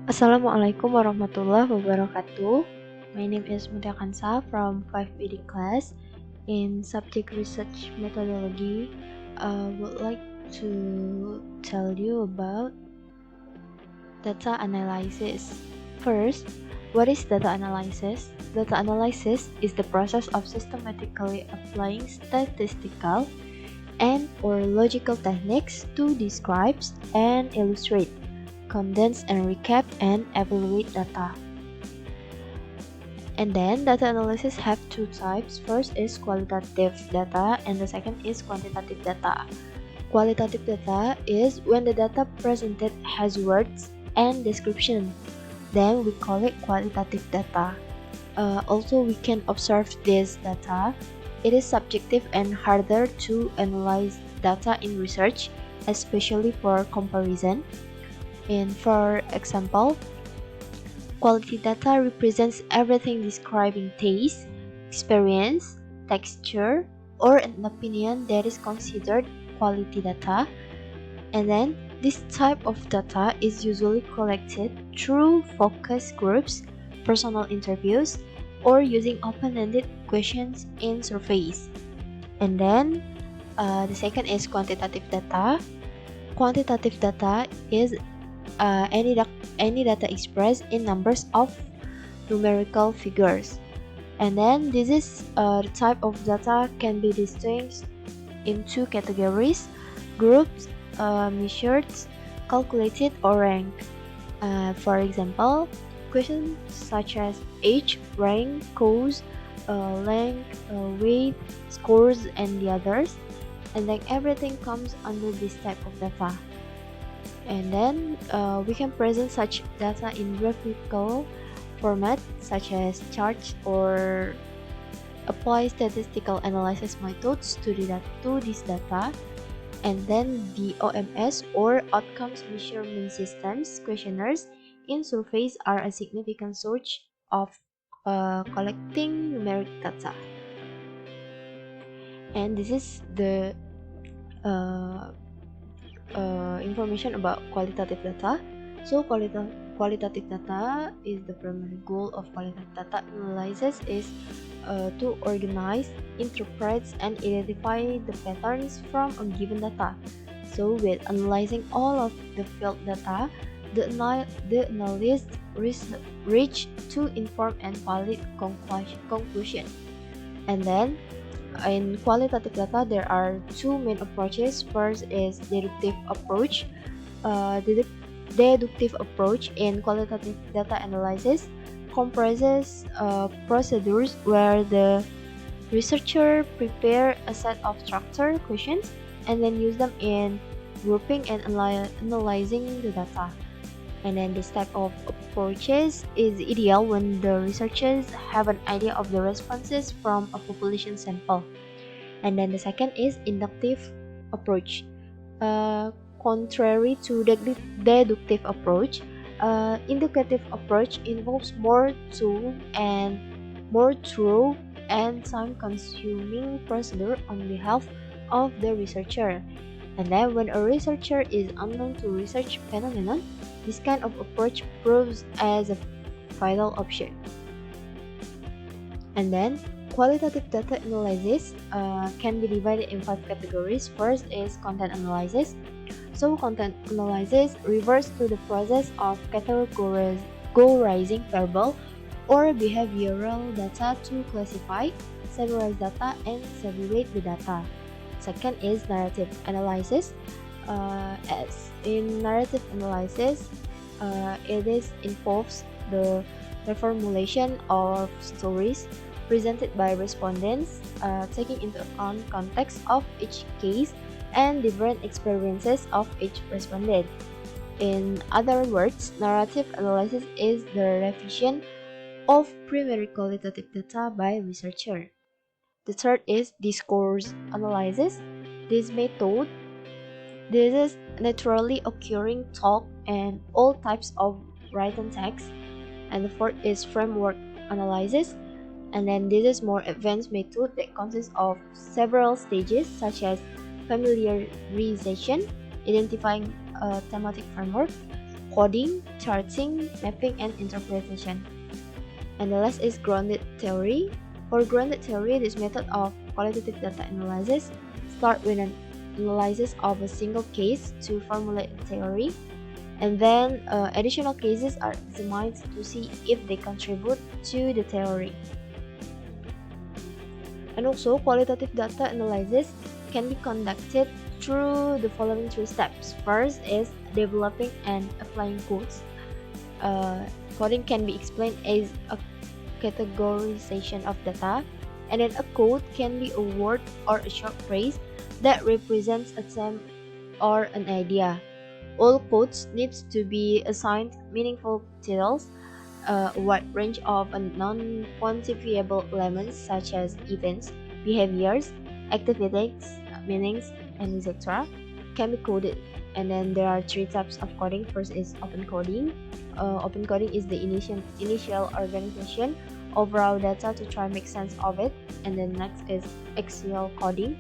Assalamualaikum warahmatullahi wabarakatuh. My name is Meuthia Khansa from 5BD class. In subject research methodology, I would like to tell you about data analysis. First, what is data analysis? Data analysis is the process of systematically applying statistical and or logical techniques to describe and illustrate, condense and recap and evaluate data. And then data analysis have two types. First is qualitative data and the second is quantitative data. Qualitative data is when the data presented has words and description. Then we call it qualitative data. Also, we can observe this data. It is subjective and harder to analyze data in research, especially for comparison. And for example, quality data represents everything describing taste, experience, texture, or an opinion that is considered quality data. And then this type of data is usually collected through focus groups, personal interviews, or using open-ended questions in surveys. And then the second is quantitative data. Quantitative data is any data expressed in numbers of numerical figures. And then this is the type of data can be distinguished in two categories: groups, measured, calculated, or ranked. For example, questions such as age, rank, cause, length, weight, scores, and the others. And then everything comes under this type of data. And then we can present such data in graphical format such as charts or apply statistical analysis methods to this data. And then the OMS or outcomes measurement systems questionnaires in surveys are a significant source of collecting numeric data. And this is the uh, information about qualitative data. So qualitative data is the primary goal of qualitative data analysis is to organize, interpret, and identify the patterns from a given data. So with analyzing all of the field data, the analyst reach to inform and valid conclusion. And then in qualitative data, there are two main approaches. First is deductive approach. Deductive approach in qualitative data analysis comprises procedures where the researcher prepare a set of structured questions and then use them in grouping and analyzing the data. And then this type of approaches is ideal when the researchers have an idea of the responses from a population sample. And then the second is inductive approach. Contrary to the deductive approach, inductive approach involves more thorough and time-consuming procedure on behalf of the researcher. And then when a researcher is unknown to research phenomenon, this kind of approach proves as a vital option. And then qualitative data analysis can be divided in 5 categories. First is content analysis. So content analysis refers to the process of categorizing verbal or behavioral data to classify, summarize data, and evaluate the data. Second is narrative analysis. As in narrative analysis, involves the reformulation of stories presented by respondents, taking into account context of each case and different experiences of each respondent. In other words, narrative analysis is the revision of primary qualitative data by researcher. The third is discourse analysis. This method is naturally occurring talk and all types of written text. And the fourth is framework analysis. And then this is more advanced method that consists of several stages such as familiarization, identifying a thematic framework, coding, charting, mapping, and interpretation. And the last is grounded theory. For grounded theory, this method of qualitative data analysis starts with an analysis of a single case to formulate a theory, and then additional cases are examined to see if they contribute to the theory. And also, qualitative data analysis can be conducted through the following 3 steps. First is developing and applying codes. Coding can be explained as a categorization of data, and then a code can be a word or a short phrase that represents a term or an idea. All codes needs to be assigned meaningful titles, a wide range of non-quantifiable elements such as events, behaviors, activities, meanings, and etc. can be coded. And then there are 3 types of coding. First is open coding. Open coding is the initial organization of raw data to try and make sense of it. And then next is axial coding.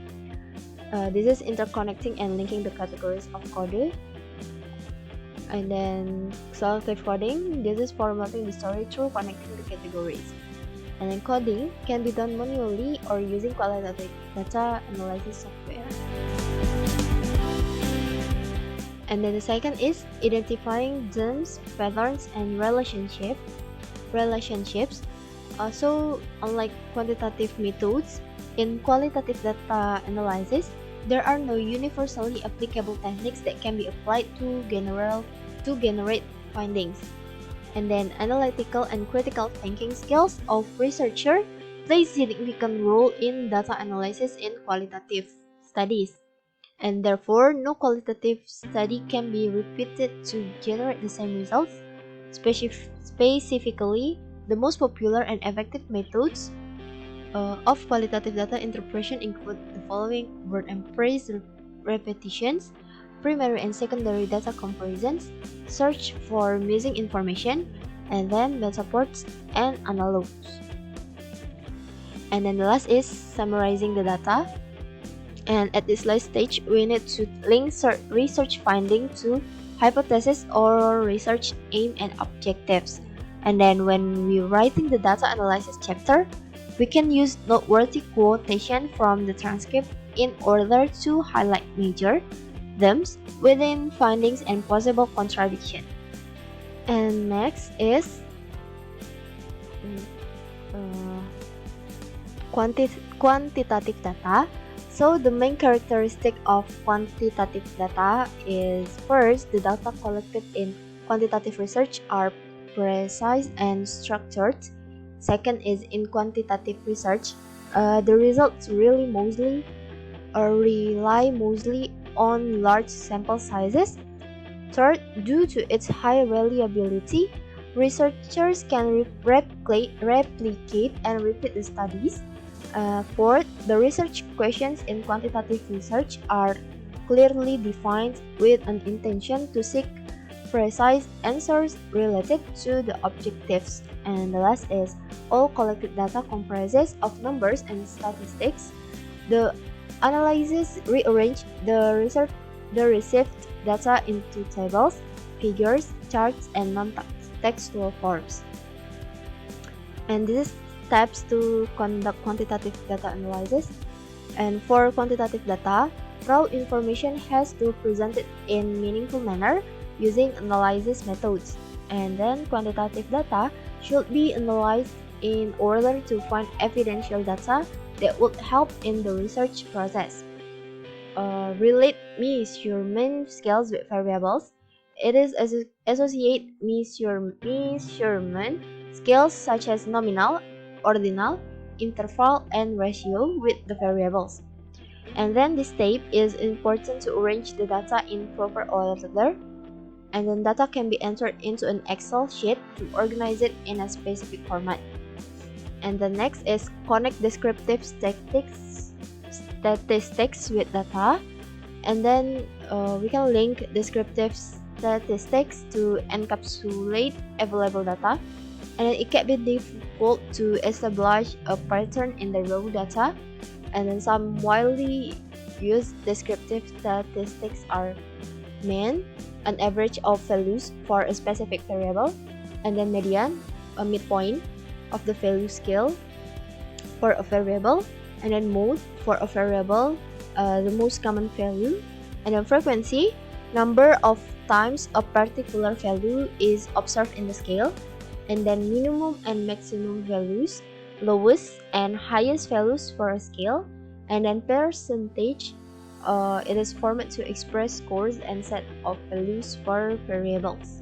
This is interconnecting and linking the categories of code. And then selective coding, this is formatting the story through connecting the categories. And then coding can be done manually or using qualitative data analysis software. And then the second is identifying terms, patterns, and relationships. So unlike quantitative methods, in qualitative data analysis, there are no universally applicable techniques that can be applied to generate findings. And then analytical and critical thinking skills of researcher play a significant role in data analysis in qualitative studies. And therefore, no qualitative study can be repeated to generate the same results. Specifically, the most popular and effective methods of qualitative data interpretation include the following: word and phrase repetitions, primary and secondary data comparisons, search for missing information, and then data ports and analogs. And then the last is summarizing the data. And at this last stage, we need to link research finding to hypothesis or research aim and objectives. And then when we're writing the data analysis chapter, we can use noteworthy quotation from the transcript in order to highlight major themes within findings and possible contradiction. And next is quantitative data. So the main characteristic of quantitative data is, first, the data collected in quantitative research are precise and structured. Second is, in quantitative research, the results rely mostly on large sample sizes. Third, due to its high reliability, researchers can replicate and repeat the studies. Fourth, the research questions in quantitative research are clearly defined with an intention to seek precise answers related to the objectives. And the last is, all collected data comprises of numbers and statistics. The analysis rearrange the received data into tables, figures, charts, and non-textual forms. And this is steps to conduct quantitative data analysis. And for quantitative data, raw information has to be presented in meaningful manner using analysis methods. And then quantitative data should be analyzed in order to find evidential data that would help in the research process. Relate measurement scales with variables. It is associate measurement scales such as nominal, ordinal, interval, and ratio with the variables. And then this step is important to arrange the data in proper order. And then data can be entered into an Excel sheet to organize it in a specific format. And the next is connect descriptive statistics with data. And then we can link descriptive statistics to encapsulate available data. And then it can be difficult to establish a pattern in the raw data. And then some widely used descriptive statistics are mean, an average of values for a specific variable, and then median, a midpoint of the value scale for a variable, and then mode for a variable, the most common value, and then frequency, number of times a particular value is observed in the scale, and then minimum and maximum values, lowest and highest values for a scale, and then percentage, it is formed to express scores and set of values for variables.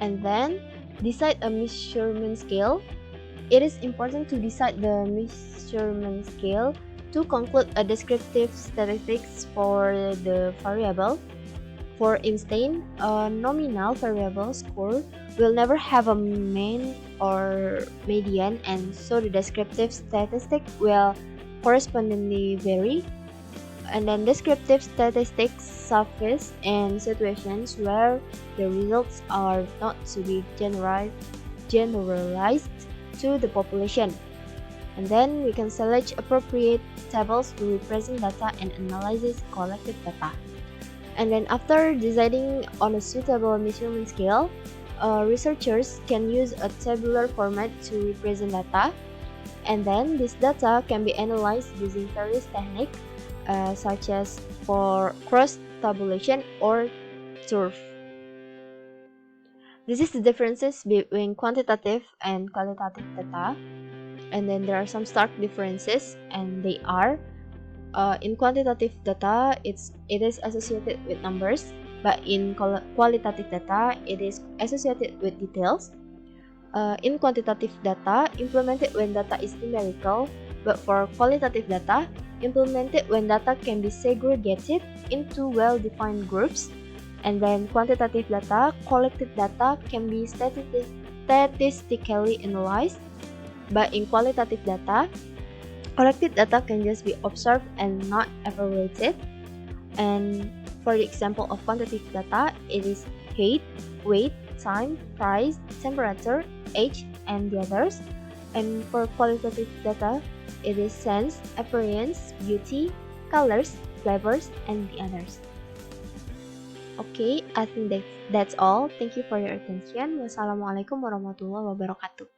And then decide a measurement scale. It is important to decide the measurement scale to conclude a descriptive statistics for the variable. For instance, a nominal variable score will never have a mean or median, and so the descriptive statistic will correspondingly vary. And then descriptive statistics surface in situations where the results are not to be generalized to the population. And then we can select appropriate tables to represent data and analyze collected data. And then after deciding on a suitable measurement scale, researchers can use a tabular format to represent data. And then this data can be analyzed using various techniques such as for cross-tabulation or turf. This is the differences between quantitative and qualitative data. And then there are some stark differences, and they are in quantitative data, it is associated with numbers, but in qualitative data, it is associated with details. In quantitative data, implemented when data is numerical, but for qualitative data, implemented when data can be segregated into well-defined groups. And then quantitative data, collected data can be statistically analyzed, but in qualitative data, collected data can just be observed and not evaluated. And for the example of quantitative data, it is height, weight, time, price, temperature, age, and the others. And for qualitative data, it is sense, appearance, beauty, colors, flavors, and the others. Okay, I think that's all. Thank you for your attention. Wassalamualaikum warahmatullahi wabarakatuh.